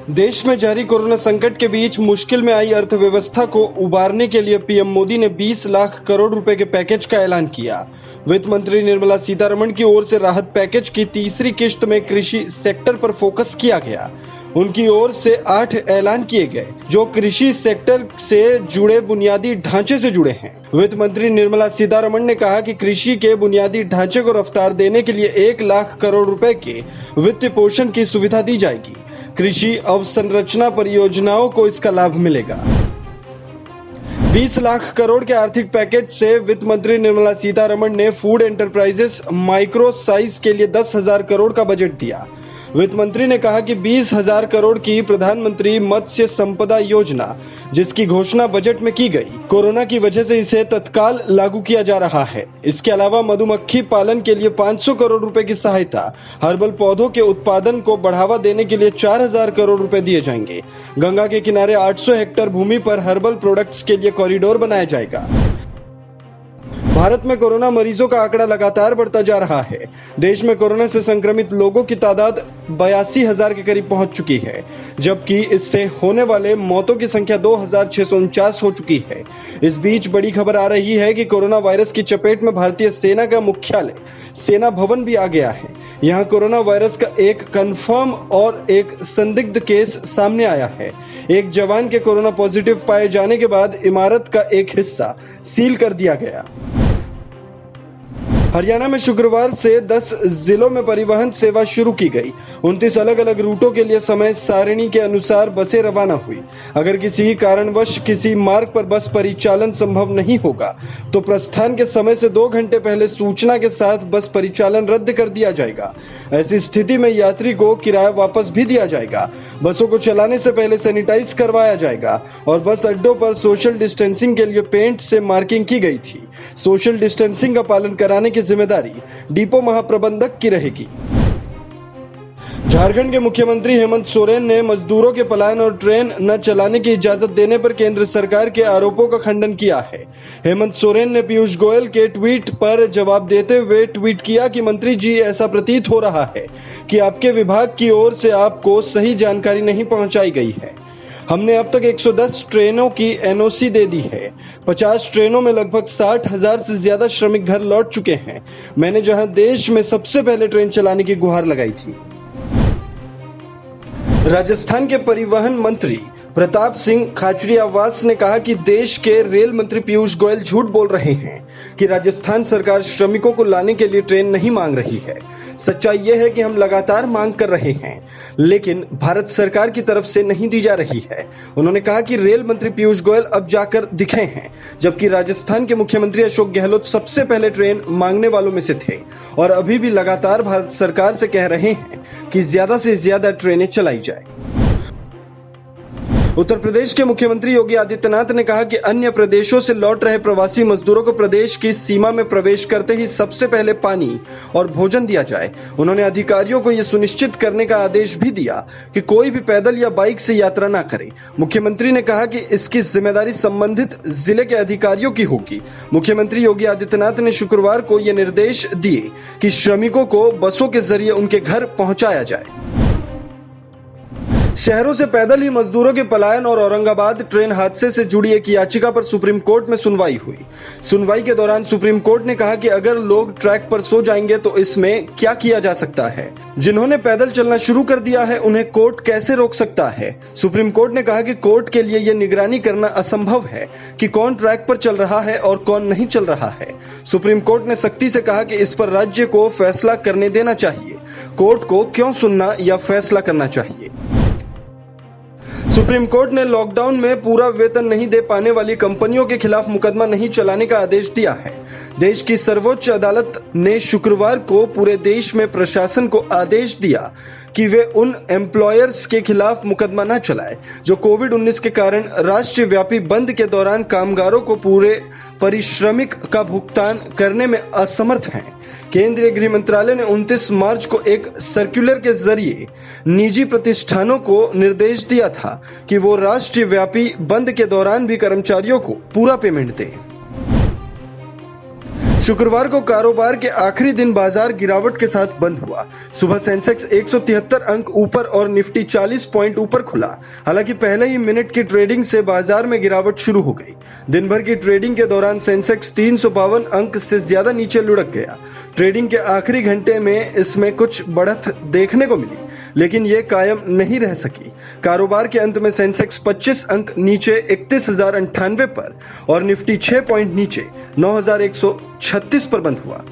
देश में जारी कोरोना संकट के बीच मुश्किल में आई अर्थव्यवस्था को उबारने के लिए पीएम मोदी ने 20 लाख करोड़ रुपए के पैकेज का ऐलान किया। वित्त मंत्री निर्मला सीतारमण की ओर से राहत पैकेज की तीसरी किश्त में कृषि सेक्टर पर फोकस किया गया। उनकी ओर से 8 ऐलान किए गए जो कृषि सेक्टर से जुड़े बुनियादी ढांचे से जुड़े हैं। वित्त मंत्री निर्मला सीतारमण ने कहा कि कृषि के बुनियादी ढांचे को रफ्तार देने के लिए 1 लाख करोड़ रुपए के वित्त पोषण की सुविधा दी जाएगी। कृषि अवसंरचना परियोजनाओं को इसका लाभ मिलेगा। 20 लाख करोड़ के आर्थिक पैकेज से वित्त मंत्री निर्मला सीतारमण ने फूड एंटरप्राइजेस माइक्रो साइज के लिए 10,000 करोड़ का बजट दिया। वित्त मंत्री ने कहा कि 20,000 करोड़ की प्रधानमंत्री मत्स्य संपदा योजना, जिसकी घोषणा बजट में की गई, कोरोना की वजह से इसे तत्काल लागू किया जा रहा है। इसके अलावा मधुमक्खी पालन के लिए 500 करोड़ रुपए की सहायता, हर्बल पौधों के उत्पादन को बढ़ावा देने के लिए 4,000 करोड़ रुपए दिए जाएंगे। गंगा के किनारे 800 हेक्टेयर भूमि पर हर्बल प्रोडक्ट्स के लिए कॉरिडोर बनाया जाएगा। भारत में कोरोना मरीजों का आंकड़ा लगातार बढ़ता जा रहा है। देश में कोरोना से संक्रमित लोगों की तादाद 82,000 के करीब पहुंच चुकी है, जबकि इससे होने वाले मौतों की संख्या 2,649 हो चुकी है। इस बीच बड़ी खबर आ रही है कि कोरोना वायरस की चपेट में भारतीय सेना का मुख्यालय सेना भवन भी आ गया है। यहाँ कोरोना वायरस का एक कंफर्म और एक संदिग्ध केस सामने आया है। एक जवान के कोरोना पॉजिटिव पाए जाने के बाद इमारत का एक हिस्सा सील कर दिया गया। हरियाणा में शुक्रवार से 10 जिलों में परिवहन सेवा शुरू की गई। 29 अलग अलग रूटों के लिए समय सारिणी के अनुसार बसें रवाना हुई। अगर किसी कारणवश किसी मार्ग पर बस परिचालन संभव नहीं होगा तो प्रस्थान के समय से 2 घंटे पहले सूचना के साथ बस परिचालन रद्द कर दिया जाएगा। ऐसी स्थिति में यात्री को किराया वापस भी दिया जाएगा। बसों को चलाने से पहले सैनिटाइज करवाया जाएगा और बस अड्डों पर सोशल डिस्टेंसिंग के लिए पेंट से मार्किंग की गई थी। सोशल डिस्टेंसिंग का पालन कराने की जिम्मेदारी डिपो महाप्रबंधक की रहेगी। झारखंड के मुख्यमंत्री हेमंत सोरेन ने मजदूरों के पलायन और ट्रेन न चलाने की इजाजत देने पर केंद्र सरकार के आरोपों का खंडन किया है। हेमंत सोरेन ने पीयूष गोयल के ट्वीट पर जवाब देते हुए ट्वीट किया कि मंत्री जी, ऐसा प्रतीत हो रहा है कि आपके विभाग की ओर से आपको सही जानकारी नहीं पहुंचाई गई है। हमने अब तक 110 ट्रेनों की एनओसी दे दी है। 50 ट्रेनों में लगभग 60,000 से ज्यादा श्रमिक घर लौट चुके हैं। मैंने जहां देश में सबसे पहले ट्रेन चलाने की गुहार लगाई थी। राजस्थान के परिवहन मंत्री प्रताप सिंह खाचरियावास ने कहा कि देश के रेल मंत्री पीयूष गोयल झूठ बोल रहे हैं कि राजस्थान सरकार श्रमिकों को लाने के लिए ट्रेन नहीं मांग रही है। सच्चाई यह है कि हम लगातार मांग कर रहे हैं, लेकिन भारत सरकार की तरफ से नहीं दी जा रही है। उन्होंने कहा कि रेल मंत्री पीयूष गोयल अब जाकर दिखे हैं, जबकि राजस्थान के मुख्यमंत्री अशोक गहलोत सबसे पहले ट्रेन मांगने वालों में से थे और अभी भी लगातार भारत सरकार से कह रहे हैं कि ज्यादा से ज्यादा ट्रेनें चलाई जाए। उत्तर प्रदेश के मुख्यमंत्री योगी आदित्यनाथ ने कहा कि अन्य प्रदेशों से लौट रहे प्रवासी मजदूरों को प्रदेश की सीमा में प्रवेश करते ही सबसे पहले पानी और भोजन दिया जाए। उन्होंने अधिकारियों को यह सुनिश्चित करने का आदेश भी दिया कि कोई भी पैदल या बाइक से यात्रा न करे। मुख्यमंत्री ने कहा कि इसकी जिम्मेदारी संबंधित जिले के अधिकारियों की होगी। मुख्यमंत्री योगी आदित्यनाथ ने शुक्रवार को यह निर्देश दिए कि श्रमिकों को बसों के जरिए उनके घर पहुंचाया जाए। शहरों से पैदल ही मजदूरों के पलायन और औरंगाबाद ट्रेन हादसे से जुड़ी एक याचिका पर सुप्रीम कोर्ट में सुनवाई हुई। सुनवाई के दौरान सुप्रीम कोर्ट ने कहा कि अगर लोग ट्रैक पर सो जाएंगे तो इसमें क्या किया जा सकता है। जिन्होंने पैदल चलना शुरू कर दिया है उन्हें कोर्ट कैसे रोक सकता है। सुप्रीम कोर्ट ने कहा कि कोर्ट के लिए यह निगरानी करना असंभव है कि कौन ट्रैक पर चल रहा है और कौन नहीं चल रहा है। सुप्रीम कोर्ट ने सख्ती से कहा कि इस पर राज्य को फैसला करने देना चाहिए। कोर्ट को क्यों सुनना या फैसला करना चाहिए। सुप्रीम कोर्ट ने लॉकडाउन में पूरा वेतन नहीं दे पाने वाली कंपनियों के खिलाफ मुकदमा नहीं चलाने का आदेश दिया है। देश की सर्वोच्च अदालत ने शुक्रवार को पूरे देश में प्रशासन को आदेश दिया कि वे उन एम्प्लॉयर्स के खिलाफ मुकदमा न चलाए जो कोविड-19 के कारण राष्ट्रव्यापी बंद के दौरान कामगारों को पूरे पारिश्रमिक का भुगतान करने में असमर्थ हैं। केंद्रीय गृह मंत्रालय ने 29 मार्च को एक सर्कुलर के जरिए निजी प्रतिष्ठानों को निर्देश दिया था कि वो राष्ट्रव्यापी बंद के दौरान भी कर्मचारियों को पूरा पेमेंट दें। शुक्रवार को कारोबार के आखिरी दिन बाजार गिरावट के साथ बंद हुआ। सुबह सेंसेक्स 173 अंक ऊपर और निफ्टी 40 पॉइंट ऊपर खुला। हालांकि पहले ही मिनट की ट्रेडिंग से बाजार में गिरावट शुरू हो गई। दिन भर की ट्रेडिंग के दौरान सेंसेक्स 352 अंक से ज्यादा नीचे लुढ़क गया। ट्रेडिंग के आखिरी घंटे में इसमें कुछ बढ़त देखने को मिली, लेकिन ये कायम नहीं रह सकी। कारोबार के अंत में सेंसेक्स 25 अंक नीचे 31,098 पर और निफ्टी 6 पॉइंट नीचे 9,136 पर बंद हुआ।